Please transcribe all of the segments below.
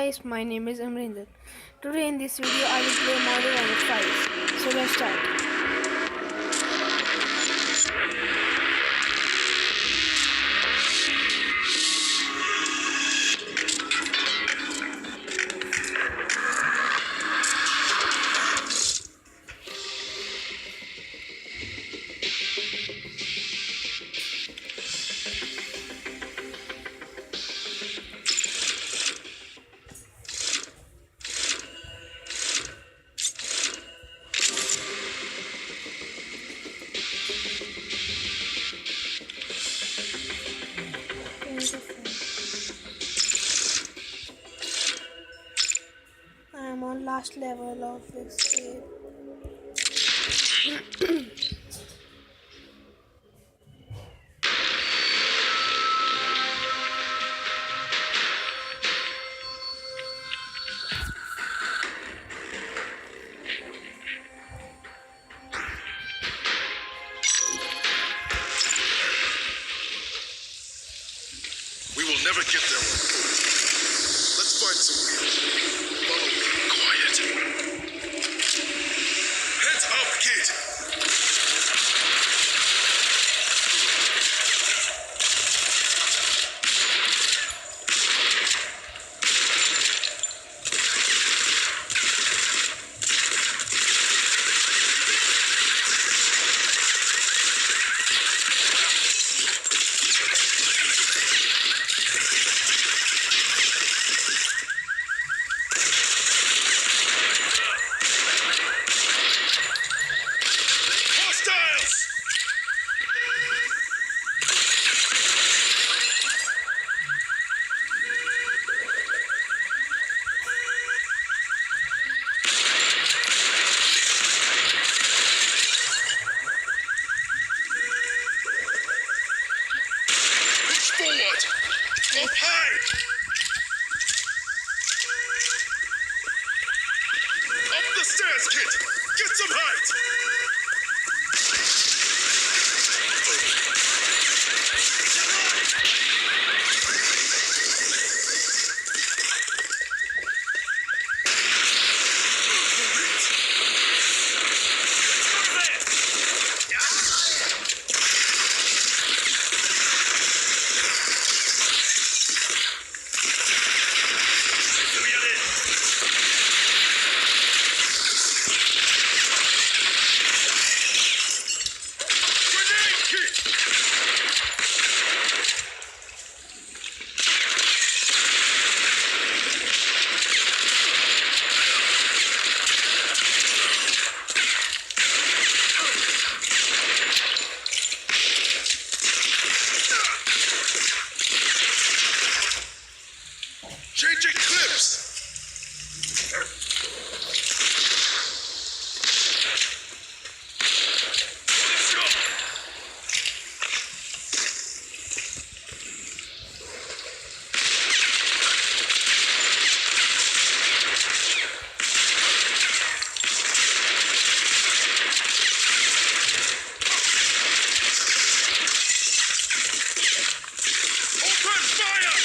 guys, my name is Amrinder. Today in this video I will play Model Warfare 5. So let's start. I am on last level of this game. We will never get there on foot. Let's find some way. Follow me. Quiet. Heads up, kid. Hostiles! Push forward! Up high! Up the stairs, kid! Get some height! Grenade, kid! Changing clips! Let's go! Open fire!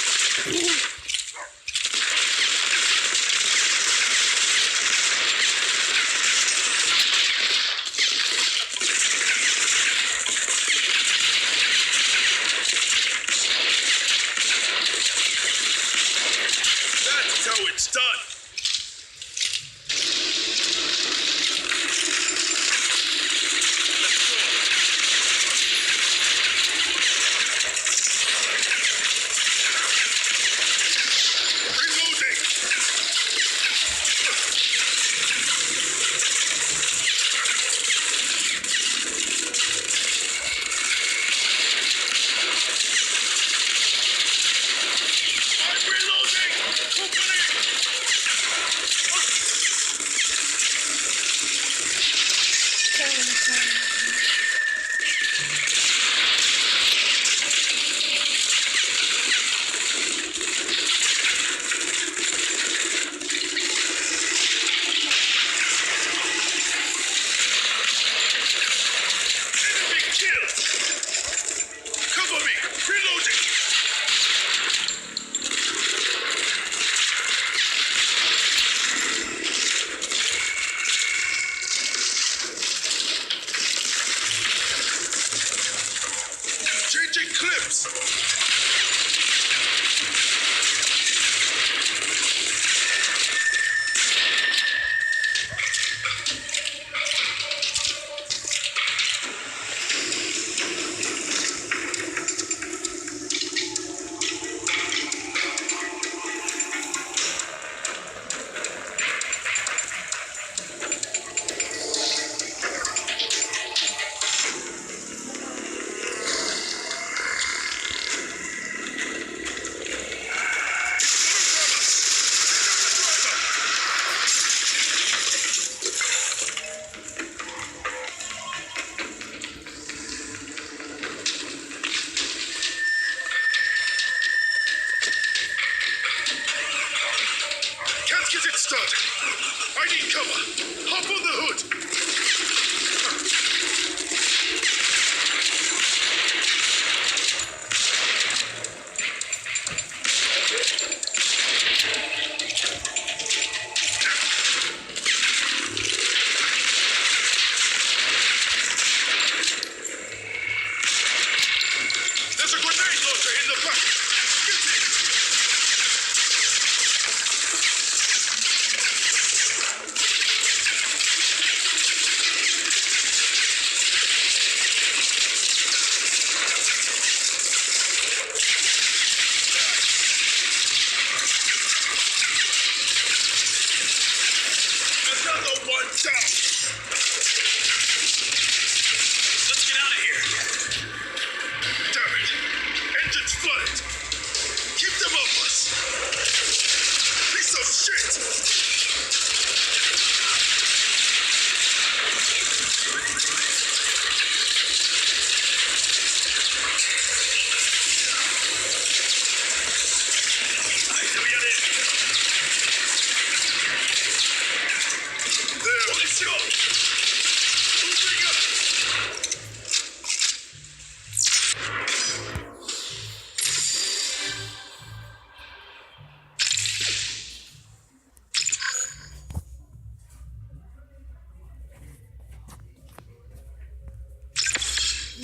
Changing clips. Can't get it started. I need cover. Hop on the hood. There's a grenade launcher in the back. Get it. Another one down. Let's get out of here. Damn it. Engine's flooded. Keep them off us. Piece of shit. There, let's go. Moving up.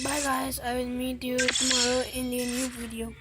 Bye guys, I will meet you tomorrow in the new video.